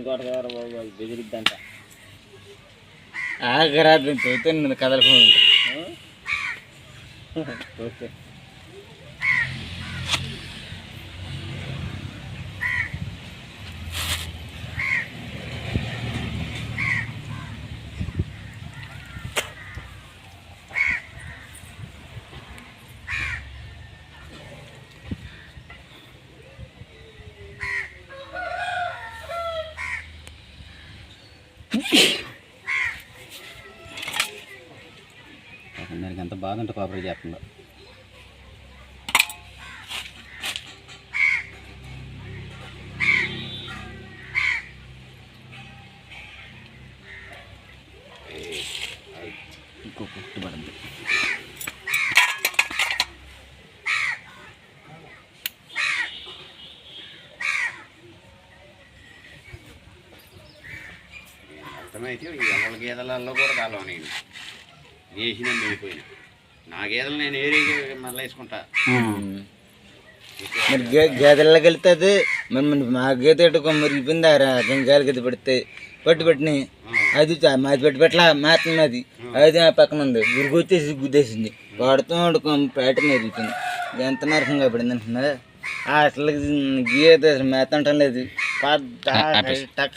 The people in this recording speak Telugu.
కొడతారు బాబు బెదిరిద్దంట ఆగరాదు తోతే నేను కదలకుండా ఓకే దానికి ఎంత బాధ ఉంటే పాపడి చేస్తుందో ఇంకో కుట్టుబడింది అర్థమైతే ఎవరి గేదెలలో కూడా కాలం నేను వేసిన వెళ్ళిపోయినా నా గేదెలు నేను ఏరే మళ్ళీ వేసుకుంటా మరి గేదెల్లోకి వెళ్తుంది మరి మా గీత ఎట్టుకో మరిగిపోయిందారా గంగాలు గీత పెడితే పట్టినాయి అది మాది పెట్టలా మాత్రం అది అది ఆ పక్కన ఉంది గురికొచ్చేసి గుద్దేసింది వాడుతూ వాడుకో పేట మెరుగుతుంది ఎంత నరకంగా పడింది అంటున్నా అసలు గీత మేత అంటం లేదు టక